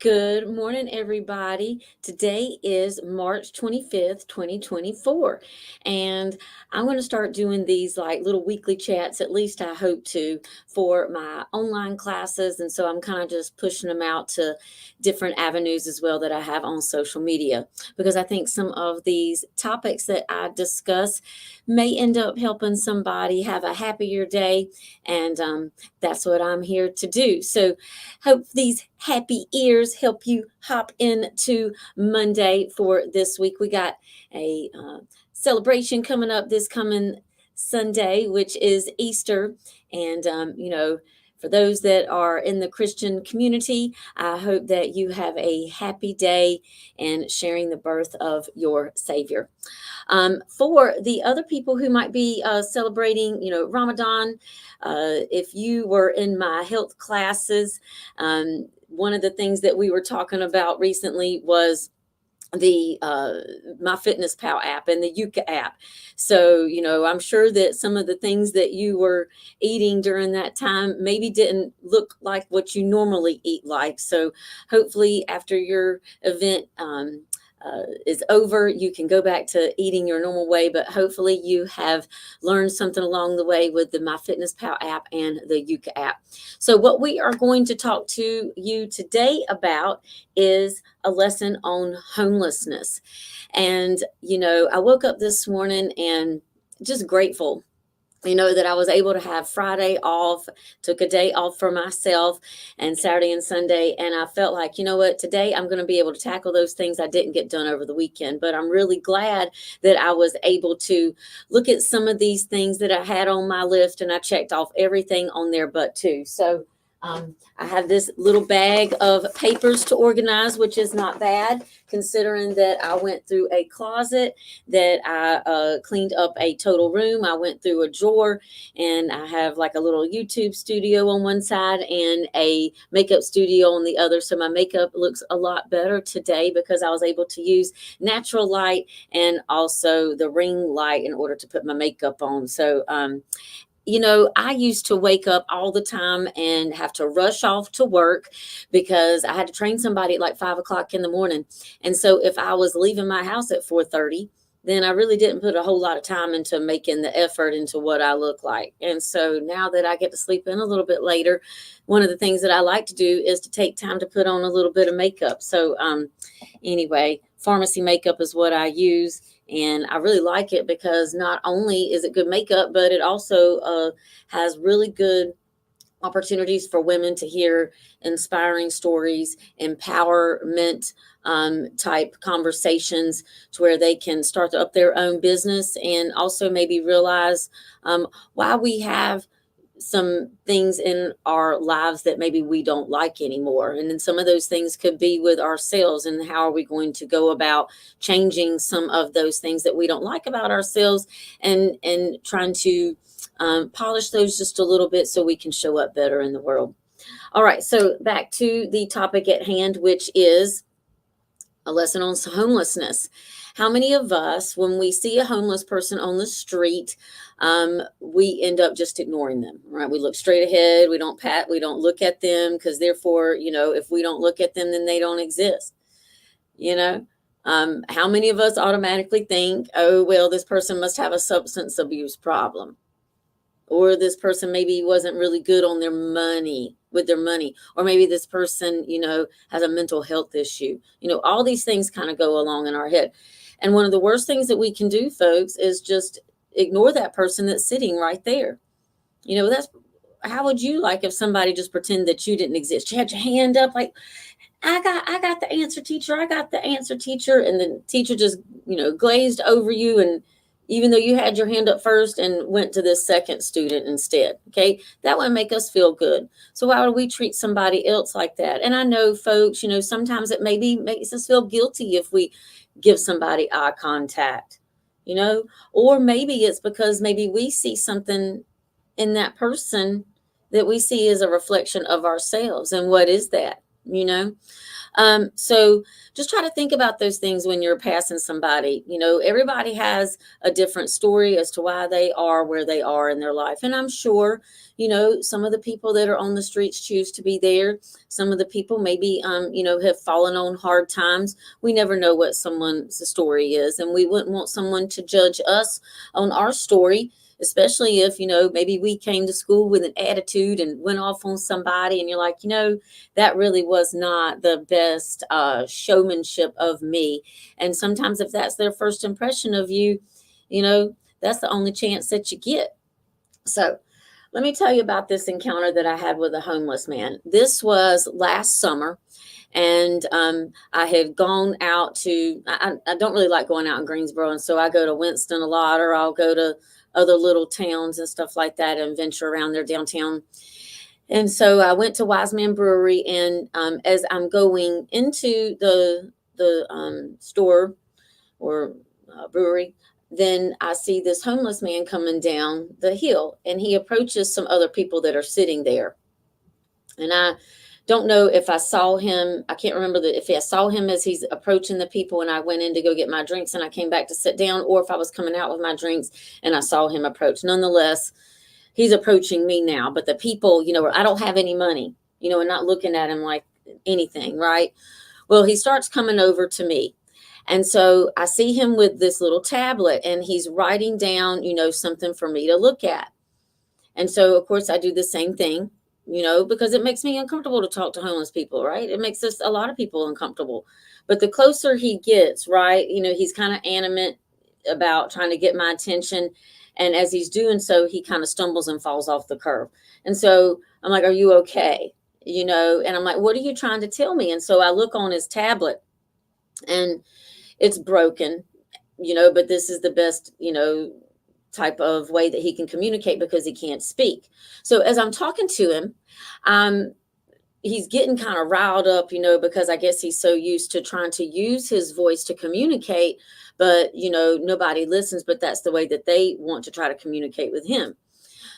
Good morning, everybody. Today is March 25th, 2024. And I'm going to start doing these like little weekly chats, at least I hope to, for my online classes. And so I'm kind of just pushing them out to different avenues as well that I have on social media, because I think some of these topics that I discuss may end up helping somebody have a happier day. And that's what I'm here to do. So, hope these happy ears help you hop into Monday for this week. We got a celebration coming up this coming Sunday, which is Easter. And, for those that are in the Christian community, I hope that you have a happy day and sharing the birth of your Savior. For the other people who might be celebrating, Ramadan, if you were in my health classes, one of the things that we were talking about recently was the MyFitnessPal app and the Yuka app. So, I'm sure that some of the things that you were eating during that time maybe didn't look like what you normally eat like. So hopefully after your event is over, you can go back to eating your normal way, but hopefully you have learned something along the way with the MyFitnessPal app and the Yuka app. So what we are going to talk to you today about is a lesson on homelessness. And, I woke up this morning and just grateful that I was able to have Friday off, took a day off for myself, and Saturday and Sunday. And I felt like, what, today I'm going to be able to tackle those things I didn't get done over the weekend. But I'm really glad that I was able to look at some of these things that I had on my list, and I checked off everything on there but two. So I have this little bag of papers to organize, which is not bad, considering that I went through a closet, that I cleaned up a total room. I went through a drawer, and I have like a little YouTube studio on one side and a makeup studio on the other. So my makeup looks a lot better today because I was able to use natural light and also the ring light in order to put my makeup on. So, I used to wake up all the time and have to rush off to work because I had to train somebody at like 5 o'clock in the morning. And so if I was leaving my house at 4:30, then I really didn't put a whole lot of time into making the effort into what I look like. And so now that I get to sleep in a little bit later, one of the things that I like to do is to take time to put on a little bit of makeup. So anyway, pharmacy makeup is what I use. And I really like it because not only is it good makeup, but it also has really good opportunities for women to hear inspiring stories, empowerment type conversations, to where they can start up their own business and also maybe realize why we have some things in our lives that maybe we don't like anymore. And then some of those things could be with ourselves, and how are we going to go about changing some of those things that we don't like about ourselves, and trying to polish those just a little bit so we can show up better in the world. All right, so back to the topic at hand, which is a lesson on homelessness. How many of us, when we see a homeless person on the street, we end up just ignoring them, right? We look straight ahead. We don't look at them, because therefore, if we don't look at them, then they don't exist. How many of us automatically think, oh, well, this person must have a substance abuse problem, or this person maybe wasn't really good on with their money, or maybe this person, has a mental health issue. All these things kind of go along in our head. And one of the worst things that we can do, folks, is just ignore that person that's sitting right there. That's how would you like if somebody just pretend that you didn't exist? You had your hand up like, I got the answer, teacher. I got the answer, teacher. And the teacher just, glazed over you, and even though you had your hand up first, and went to this second student instead. Okay. That would make us feel good. So why would we treat somebody else like that? And I know, folks, sometimes it maybe makes us feel guilty if we give somebody eye contact, or maybe it's because maybe we see something in that person that we see as a reflection of ourselves. And what is that? you know? So just try to think about those things when you're passing somebody. Everybody has a different story as to why they are where they are in their life. And I'm sure, some of the people that are on the streets choose to be there. Some of the people maybe, have fallen on hard times. We never know what someone's story is. And we wouldn't want someone to judge us on our story, especially if, maybe we came to school with an attitude and went off on somebody and you're like, that really was not the best showmanship of me. And sometimes if that's their first impression of you, that's the only chance that you get. So let me tell you about this encounter that I had with a homeless man. This was last summer. And I had gone out I don't really like going out in Greensboro. And so I go to Winston a lot, or I'll go to other little towns and stuff like that and venture around there downtown. And so I went to Wiseman Brewery, and as I'm going into the store or brewery, then I see this homeless man coming down the hill, and he approaches some other people that are sitting there. And I don't know if I saw him. I can't remember if I saw him as he's approaching the people and I went in to go get my drinks and I came back to sit down, or if I was coming out with my drinks and I saw him approach. Nonetheless, he's approaching me now, but the people, I don't have any money, and not looking at him like anything, right? Well, he starts coming over to me. And so I see him with this little tablet and he's writing down, something for me to look at. And so, of course, I do the same thing, because it makes me uncomfortable to talk to homeless people, right? It makes a lot of people uncomfortable. But the closer he gets, right, he's kind of animate about trying to get my attention. And as he's doing so, he kind of stumbles and falls off the curb. And so I'm like, are you okay? And I'm like, what are you trying to tell me? And so I look on his tablet and it's broken, but this is the best, type of way that he can communicate because he can't speak. So as I'm talking to him, he's getting kind of riled up, because I guess he's so used to trying to use his voice to communicate, but, nobody listens, but that's the way that they want to try to communicate with him.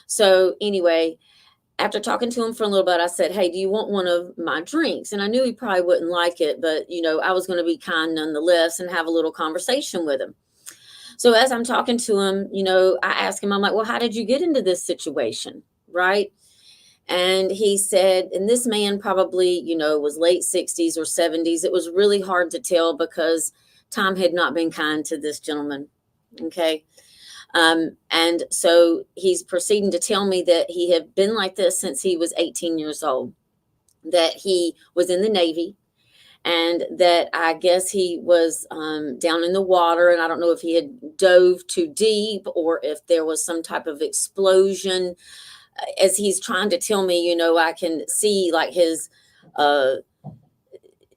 So anyway, after talking to him for a little bit, I said, hey, do you want one of my drinks? And I knew he probably wouldn't like it, but, I was going to be kind nonetheless and have a little conversation with him. So as I'm talking to him, I asked him, I'm like, well, how did you get into this situation? Right. And he said, and this man probably, was late 60s or 70s. It was really hard to tell because time had not been kind to this gentleman. Okay. And so he's proceeding to tell me that he had been like this since he was 18 years old, that he was in the Navy, and that I guess he was down in the water, and I don't know if he had dove too deep or if there was some type of explosion. As he's trying to tell me, I can see like his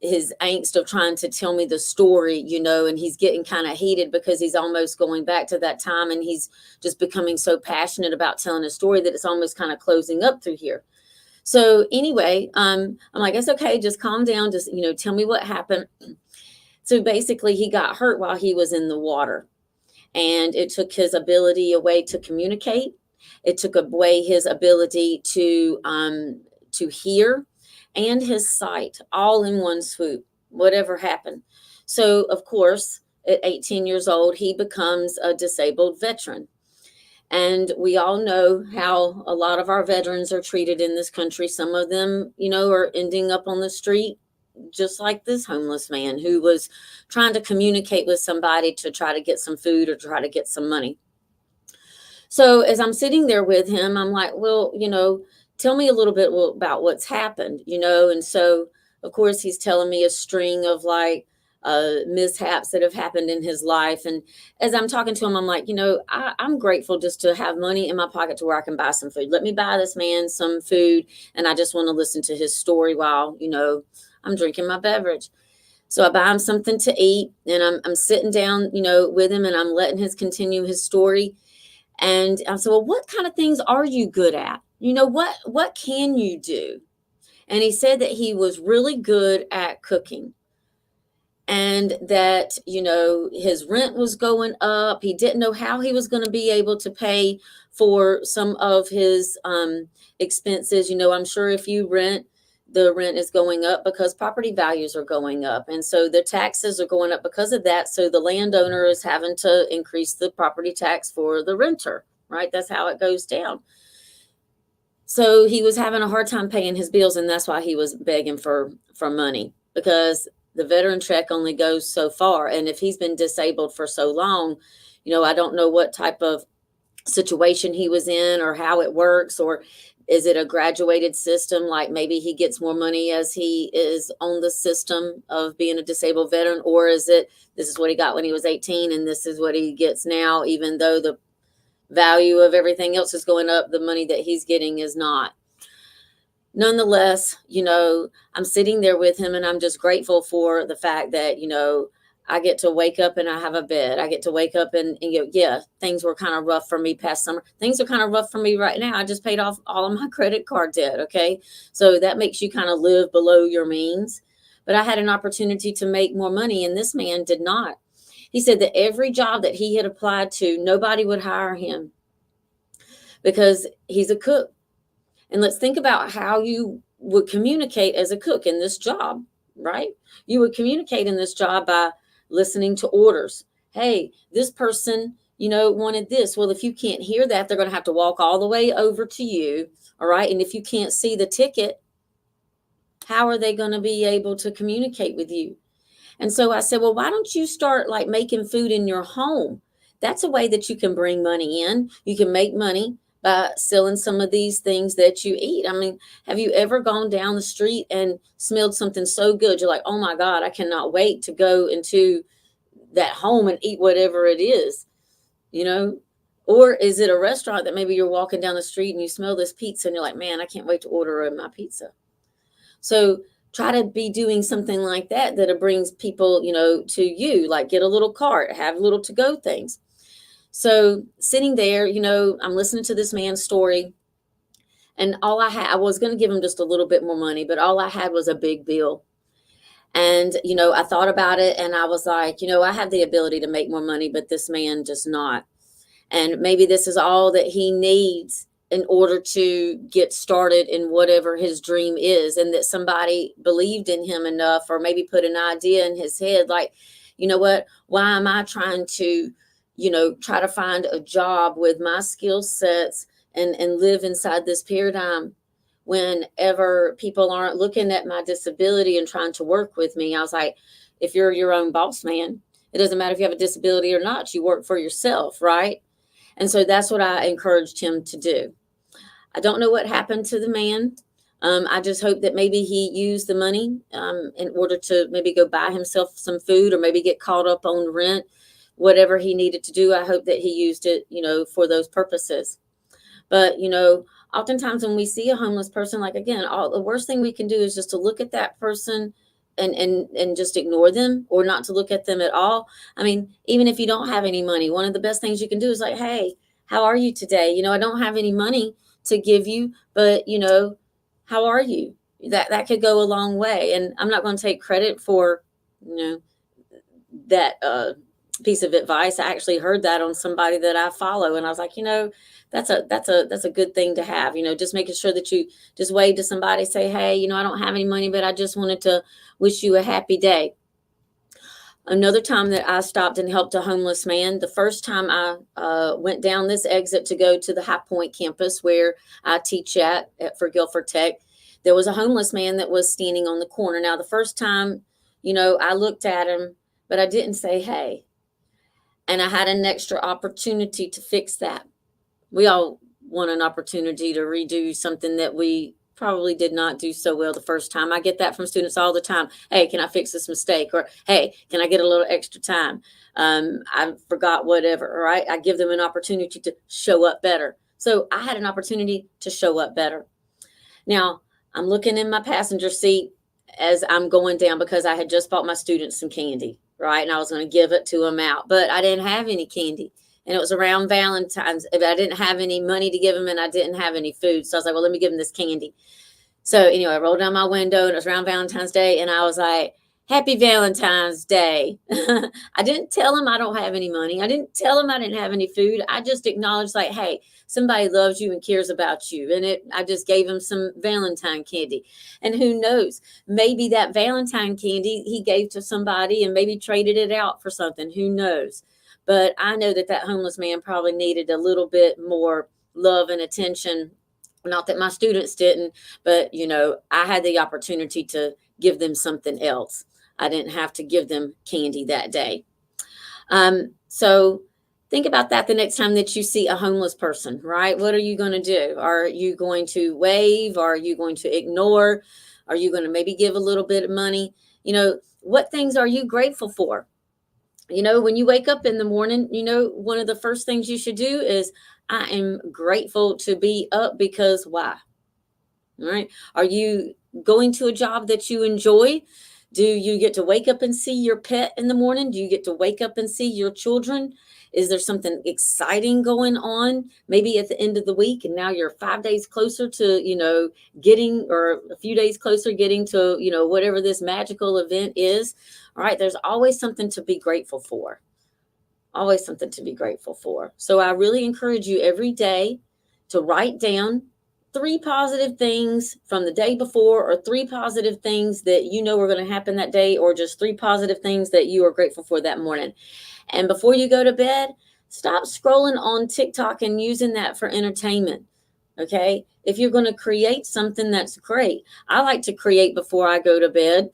angst of trying to tell me the story, and he's getting kind of heated because he's almost going back to that time, and he's just becoming so passionate about telling a story that it's almost kind of closing up through here. So anyway, I'm like, it's okay. Just calm down. Just, tell me what happened. So basically he got hurt while he was in the water, and it took his ability away to communicate. It took away his ability to hear and his sight all in one swoop, whatever happened. So of course, at 18 years old, he becomes a disabled veteran. And we all know how a lot of our veterans are treated in this country. Some of them, are ending up on the street, just like this homeless man who was trying to communicate with somebody to try to get some food or try to get some money. So as I'm sitting there with him, I'm like, well, tell me a little bit about what's happened, And so, of course, he's telling me a string of mishaps that have happened in his life. And as I'm talking to him, I'm like, I'm grateful just to have money in my pocket to where I can buy some food. Let me buy this man some food. And I just want to listen to his story while, I'm drinking my beverage. So I buy him something to eat, and I'm sitting down, with him, and I'm letting him continue his story. And I said, well, what kind of things are you good at? What can you do? And he said that he was really good at cooking, and that, his rent was going up. He didn't know how he was going to be able to pay for some of his expenses. I'm sure if you rent, the rent is going up because property values are going up. And so the taxes are going up because of that. So the landowner is having to increase the property tax for the renter, right? That's how it goes down. So he was having a hard time paying his bills, and that's why he was begging for money, because the veteran check only goes so far. And if he's been disabled for so long, I don't know what type of situation he was in or how it works, or is it a graduated system? Like maybe he gets more money as he is on the system of being a disabled veteran, or is it this is what he got when he was 18 and this is what he gets now, even though the value of everything else is going up, the money that he's getting is not. Nonetheless, I'm sitting there with him, and I'm just grateful for the fact that, I get to wake up and I have a bed. I get to wake up and yeah, things were kind of rough for me past summer. Things are kind of rough for me right now. I just paid off all of my credit card debt. Okay. So that makes you kind of live below your means. But I had an opportunity to make more money, and this man did not. He said that every job that he had applied to, nobody would hire him because he's a cook. And let's think about how you would communicate as a cook in this job, right? You would communicate in this job by listening to orders. Hey, this person, wanted this. Well, if you can't hear that, they're going to have to walk all the way over to you. All right. And if you can't see the ticket, how are they going to be able to communicate with you? And so I said, well, why don't you start like making food in your home? That's a way that you can bring money in. You can make money by selling some of these things that you eat. I mean, have you ever gone down the street and smelled something so good? You're like, oh my God, I cannot wait to go into that home and eat whatever it is, Or is it a restaurant that maybe you're walking down the street and you smell this pizza and you're like, man, I can't wait to order my pizza. So try to be doing something like that brings people, to you, like get a little cart, have little to go things. So sitting there, I'm listening to this man's story, and all I was going to give him just a little bit more money, but all I had was a big bill. And, I thought about it, and I was like, I have the ability to make more money, but this man does not. And maybe this is all that he needs in order to get started in whatever his dream is, and that somebody believed in him enough, or maybe put an idea in his head, like, what, why am I trying to, try to find a job with my skill sets and live inside this paradigm whenever people aren't looking at my disability and trying to work with me. I was like, if you're your own boss, man, it doesn't matter if you have a disability or not, you work for yourself, right? And so that's what I encouraged him to do. I don't know what happened to the man. I just hope that maybe he used the money in order to maybe go buy himself some food, or maybe get caught up on rent, whatever he needed to do. I hope that he used it, for those purposes. But, oftentimes when we see a homeless person, like, again, the worst thing we can do is just to look at that person and just ignore them, or not to look at them at all. I mean, even if you don't have any money, one of the best things you can do is like, hey, how are you today? I don't have any money to give you, but, how are you? That could go a long way. And I'm not going to take credit for, that piece of advice. I actually heard that on somebody that I follow, and I was like, that's a good thing to have, just making sure that you just wave to somebody, say, hey, I don't have any money, but I just wanted to wish you a happy day. Another time that I stopped and helped a homeless man, the first time I went down this exit to go to the High Point campus where I teach at for Guilford Tech, there was a homeless man that was standing on the corner. Now, the first time, I looked at him, but I didn't say, hey. And I had an extra opportunity to fix that. We all want an opportunity to redo something that we probably did not do so well the first time. I get that from students all the time. Hey, can I fix this mistake? Or, hey, can I get a little extra time? I forgot whatever, right? I give them an opportunity to show up better. So I had an opportunity to show up better. Now, I'm looking in my passenger seat as I'm going down, because I had just bought my students some candy, right? And I was going to give it to them out, but I didn't have any candy. And it was around Valentine's. I didn't have any money to give him, and I didn't have any food. So I was like, well, let me give him this candy. So anyway, I rolled down my window, and it was around Valentine's Day. And I was like, Happy Valentine's Day. I didn't tell him I don't have any money. I didn't tell him I didn't have any food. I just acknowledged, like, hey, somebody loves you and cares about you. And I just gave him some Valentine candy. And who knows, maybe that Valentine candy he gave to somebody and maybe traded it out for something. Who knows? But I know that that homeless man probably needed a little bit more love and attention. Not that my students didn't, but I had the opportunity to give them something else. I didn't have to give them candy that day. So think about that the next time that you see a homeless person, right? What are you going to do? Are you going to wave? Are you going to ignore? Are you going to maybe give a little bit of money? What things are you grateful for? When you wake up in the morning, one of the first things you should do is, I am grateful to be up because why? All right. Are you going to a job that you enjoy? Do you get to wake up and see your pet in the morning? Do you get to wake up and see your children? Is there something exciting going on maybe at the end of the week? And now you're 5 days closer to, getting, or a few days closer getting to, whatever this magical event is. All right. There's always something to be grateful for. Always something to be grateful for. So I really encourage you every day to write down 3 positive things from the day before, or 3 positive things that are going to happen that day, or just 3 positive things that you are grateful for that morning. And before you go to bed, stop scrolling on TikTok and using that for entertainment. Okay. If you're going to create something, that's great. I like to create before I go to bed,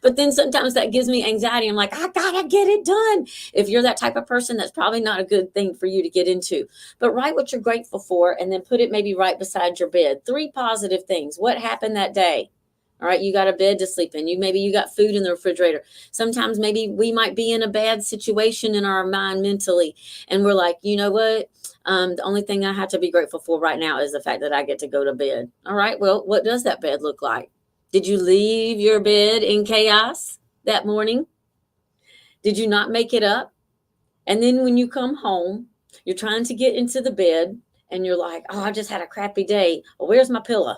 but then sometimes that gives me anxiety. I'm like, I gotta get it done. If you're that type of person, that's probably not a good thing for you to get into. But write what you're grateful for, and then put it maybe right beside your bed. 3 positive things. What happened that day? All right, you got a bed to sleep in. Maybe you got food in the refrigerator. Sometimes maybe we might be in a bad situation in our mind mentally, and we're like, you know what? The only thing I have to be grateful for right now is the fact that I get to go to bed. All right, well, what does that bed look like? Did you leave your bed in chaos that morning? Did you not make it up? And then when you come home, you're trying to get into the bed and you're like, oh, I just had a crappy day. Well, where's my pillow?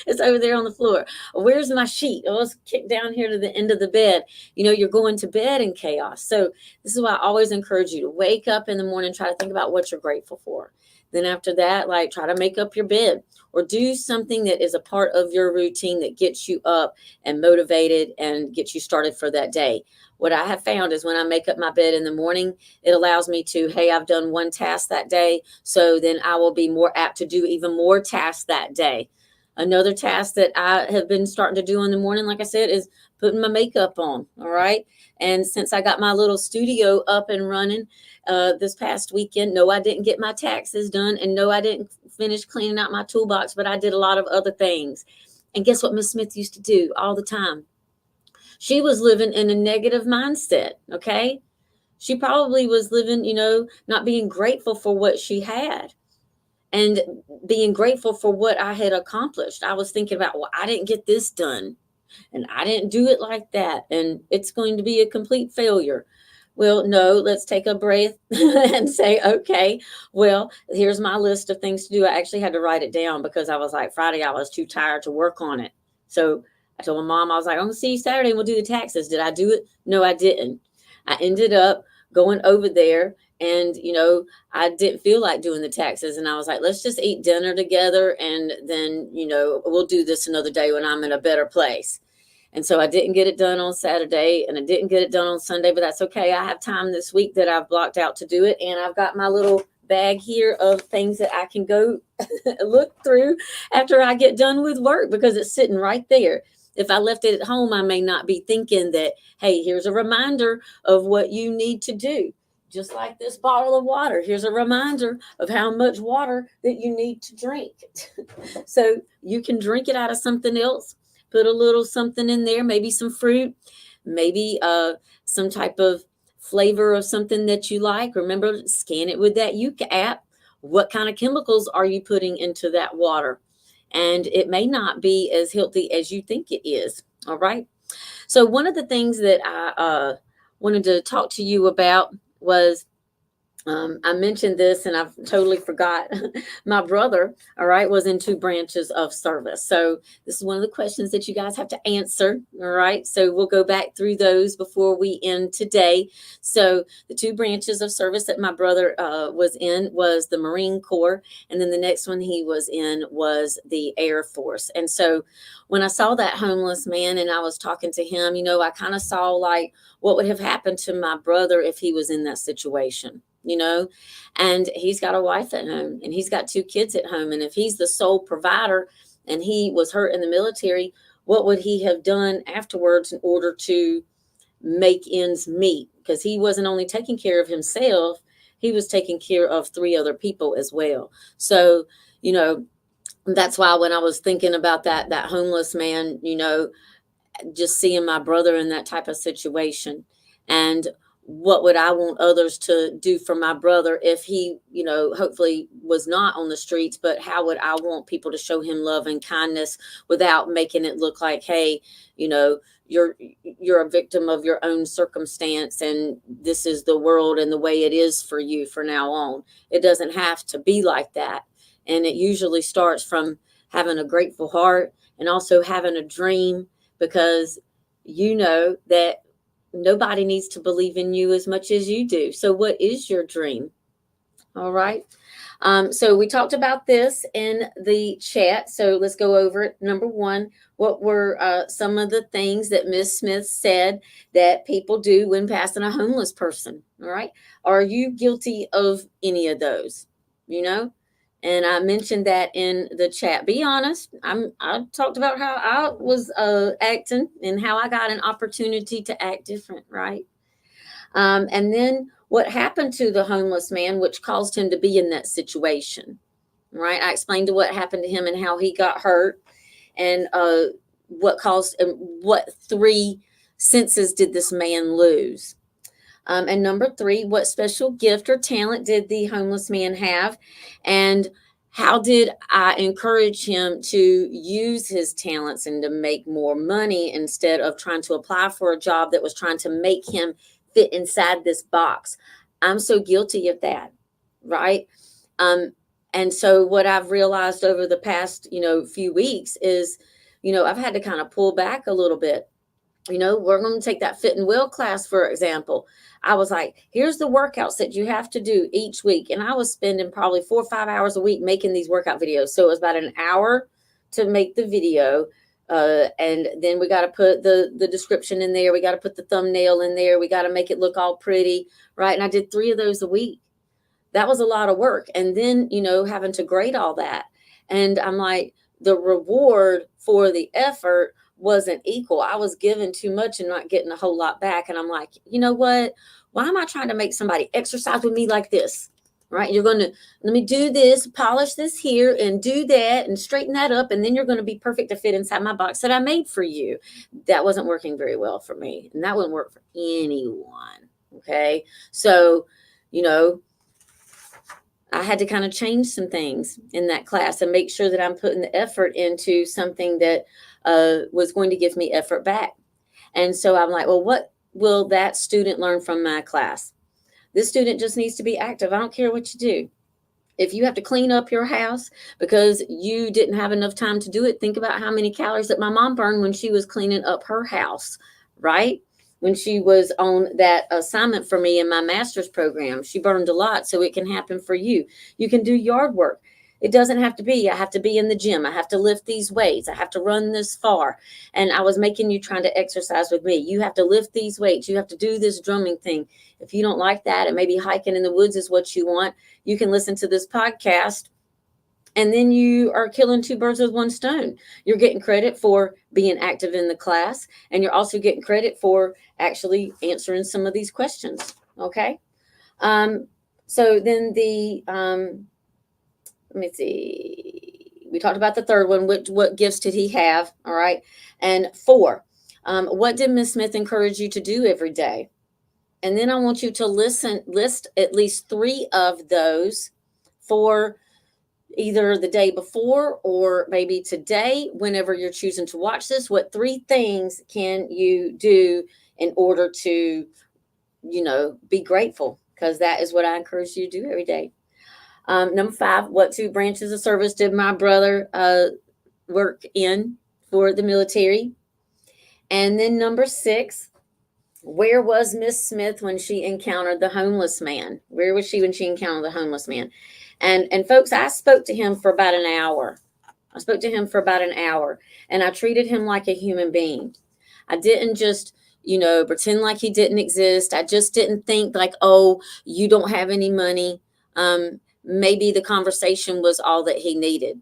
It's over there on the floor. Where's my sheet? Oh, it's kicked down here to the end of the bed. You're going to bed in chaos. So this is why I always encourage you to wake up in the morning, try to think about what you're grateful for. Then after that, like, try to make up your bed, or do something that is a part of your routine that gets you up and motivated and gets you started for that day. What I have found is when I make up my bed in the morning, it allows me to, hey, I've done one task that day, so then I will be more apt to do even more tasks that day. Another task that I have been starting to do in the morning, like I said, is putting my makeup on. All right. And since I got my little studio up and running this past weekend, no, I didn't get my taxes done. And no, I didn't finish cleaning out my toolbox, but I did a lot of other things. And guess what Miss Smith used to do all the time? She was living in a negative mindset. Okay. She probably was living, not being grateful for what she had, and being grateful for what I had accomplished. I was thinking about, well, I didn't get this done, and I didn't do it like that, and it's going to be a complete failure. Well, no, let's take a breath and say, okay, well, here's my list of things to do. I actually had to write it down because I was like, Friday, I was too tired to work on it. So I told my mom, I was like, I'm going to see you Saturday and we'll do the taxes. Did I do it? No, I didn't. I ended up going over there, and, I didn't feel like doing the taxes. And I was like, let's just eat dinner together. And then, we'll do this another day when I'm in a better place. And so I didn't get it done on Saturday, and I didn't get it done on Sunday, but that's okay. I have time this week that I've blocked out to do it. And I've got my little bag here of things that I can go look through after I get done with work, because it's sitting right there. If I left it at home, I may not be thinking that, hey, here's a reminder of what you need to do. Just like this bottle of water, here's a reminder of how much water that you need to drink. So you can drink it out of something else, put a little something in there, maybe some fruit, maybe some type of flavor of something that you like. Remember, scan it with that Yuka app. What kind of chemicals are you putting into that water? And it may not be as healthy as you think it is. All right. So one of the things that I wanted to talk to you about was I mentioned this and I've totally forgot. My brother, all right, was in two branches of service. So this is one of the questions that you guys have to answer. All right. So we'll go back through those before we end today. So the two branches of service that my brother was in was the Marine Corps. And then the next one he was in was the Air Force. And so when I saw that homeless man and I was talking to him, I kind of saw like what would have happened to my brother if he was in that situation, and he's got a wife at home and he's got two kids at home. And if he's the sole provider and he was hurt in the military, what would he have done afterwards in order to make ends meet? Because he wasn't only taking care of himself, he was taking care of three other people as well. So, that's why when I was thinking about that homeless man, just seeing my brother in that type of situation, and what would I want others to do for my brother if he, hopefully was not on the streets, but how would I want people to show him love and kindness without making it look like, hey, you know, you're a victim of your own circumstance and this is the world and the way it is for you for now on. It doesn't have to be like that. And it usually starts from having a grateful heart and also having a dream, because you know that nobody needs to believe in you as much as you do. So, what is your dream? All right. So, we talked about this in the chat. So, let's go over it. Number one, what were some of the things that Miss Smith said that people do when passing a homeless person? All right. Are you guilty of any of those? You know, and I mentioned that in the chat. Be honest. I talked about how I was acting and how I got an opportunity to act different, right? And then what happened to the homeless man, which caused him to be in that situation, right? I explained to what happened to him and how he got hurt, and what caused, what three senses did this man lose? And number three, what special gift or talent did the homeless man have? And how did I encourage him to use his talents and to make more money instead of trying to apply for a job that was trying to make him fit inside this box? I'm so guilty of that, right? Um, and so what I've realized over the past, few weeks is, I've had to kind of pull back a little bit. We're going to take that fit and will class, for example. I was like, here's the workouts that you have to do each week. And I was spending probably 4 or 5 hours a week making these workout videos. So it was about an hour to make the video. And then we got to put the description in there. We got to put the thumbnail in there. We got to make it look all pretty, right? And I did 3 of those a week. That was a lot of work. And then, having to grade all that. And I'm like, the reward for the effort wasn't equal. I was giving too much and not getting a whole lot back. And I'm like, you know what? Why am I trying to make somebody exercise with me like this? Right? You're going to let me do this, polish this here and do that and straighten that up. And then you're going to be perfect to fit inside my box that I made for you. That wasn't working very well for me. And that wouldn't work for anyone. Okay. So, I had to kind of change some things in that class and make sure that I'm putting the effort into something that was going to give me effort back. And so I'm like, well, what will that student learn from my class? This student just needs to be active. I don't care what you do. If you have to clean up your house because you didn't have enough time to do it, think about how many calories that my mom burned when she was cleaning up her house, right? When she was on that assignment for me in my master's program, she burned a lot, so it can happen for you. You can do yard work. It doesn't have to be, I have to be in the gym. I have to lift these weights. I have to run this far. And I was making you trying to exercise with me. You have to lift these weights. You have to do this drumming thing. If you don't like that, and maybe hiking in the woods is what you want, you can listen to this podcast. And then you are killing 2 birds with 1 stone. You're getting credit for being active in the class, and you're also getting credit for actually answering some of these questions. Okay. So then let me see. We talked about the third one. What gifts did he have? All right. And 4, what did Miss Smith encourage you to do every day? And then I want you to list at least 3 of those for either the day before or maybe today, whenever you're choosing to watch this. What 3 things can you do in order to, be grateful? because that is what I encourage you to do every day. Number 5, what 2 branches of service did my brother work in for the military? And then number 6, where was Miss Smith when she encountered the homeless man? Where was she when she encountered the homeless man? And folks, I spoke to him for about an hour. And I treated him like a human being. I didn't just, pretend like he didn't exist. I just didn't think like, oh, you don't have any money. Maybe the conversation was all that he needed.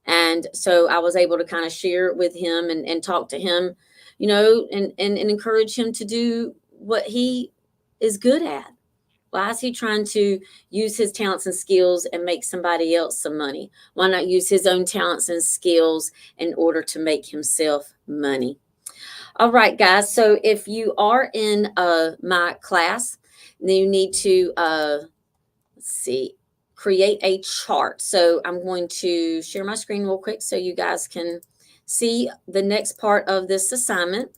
And so I was able to kind of share with him and talk to him, and encourage him to do what he is good at. Why is he trying to use his talents and skills and make somebody else some money? Why not use his own talents and skills in order to make himself money? All right, guys. So if you are in my class, then you need to, let's see, create a chart. So I'm going to share my screen real quick so you guys can see the next part of this assignment.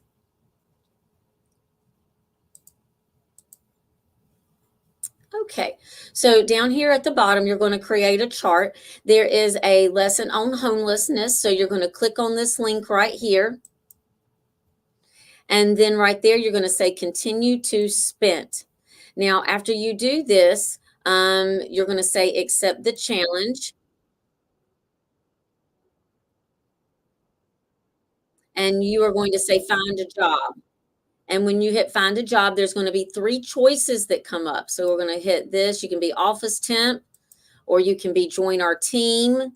Okay, so down here at the bottom, you're going to create a chart. There is a lesson on homelessness. So you're going to click on this link right here. And then right there, you're going to say continue to spent. Now, after you do this, you're going to say accept the challenge. And you are going to say find a job. And when you hit find a job, there's going to be 3 choices that come up. So we're going to hit this. You can be office temp, or you can be join our team,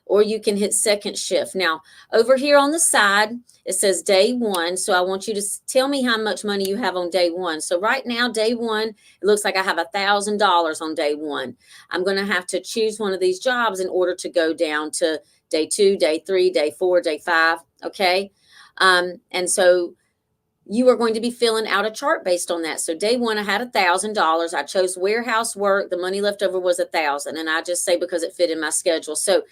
or you can hit second shift. Now, over here on the side, it says day 1. So I want you to tell me how much money you have on day 1. So right now, day 1, it looks like I have $1,000 on day 1. I'm going to have to choose one of these jobs in order to go down to day 2, day 3, day 4, day 5. Okay. And so you are going to be filling out a chart based on that. So day 1, I had $1,000. I chose warehouse work. The money left over was $1,000. And I just say because it fit in my schedule. So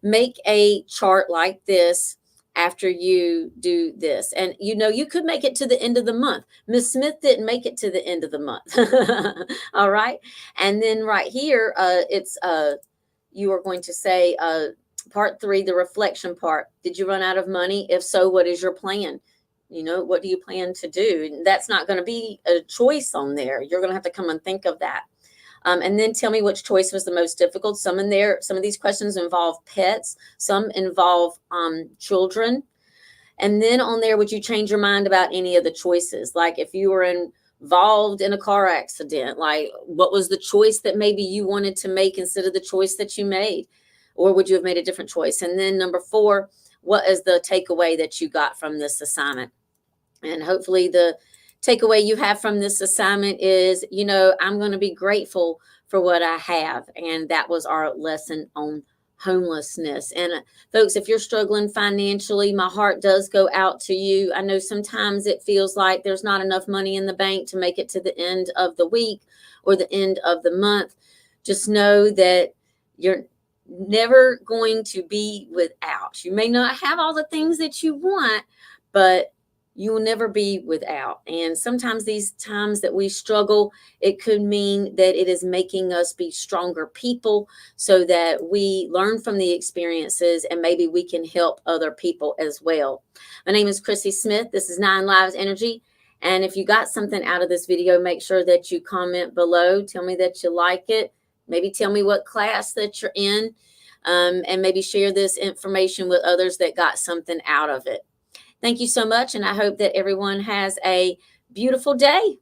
make a chart like this after you do this. And you could make it to the end of the month. Miss Smith didn't make it to the end of the month. All right. And then right here, you are going to say part 3, the reflection part. Did you run out of money? If so, what is your plan? What do you plan to do? And that's not going to be a choice on there. You're going to have to come and think of that. And then tell me which choice was the most difficult. Some of these questions involve pets. Some involve children. And then on there, would you change your mind about any of the choices? Like if you were involved in a car accident, like what was the choice that maybe you wanted to make instead of the choice that you made? Or would you have made a different choice? And then number 4, what is the takeaway that you got from this assignment? And hopefully the takeaway you have from this assignment is, I'm going to be grateful for what I have. And that was our lesson on homelessness. And folks, if you're struggling financially, my heart does go out to you. I know sometimes it feels like there's not enough money in the bank to make it to the end of the week or the end of the month. Just know that you're never going to be without. You may not have all the things that you want, but you will never be without. And sometimes these times that we struggle, it could mean that it is making us be stronger people so that we learn from the experiences and maybe we can help other people as well. My name is Chrissy Smith. This is 9 Lives Energy. And if you got something out of this video, make sure that you comment below. Tell me that you like it. Maybe tell me what class that you're in, and maybe share this information with others that got something out of it. Thank you so much, and I hope that everyone has a beautiful day.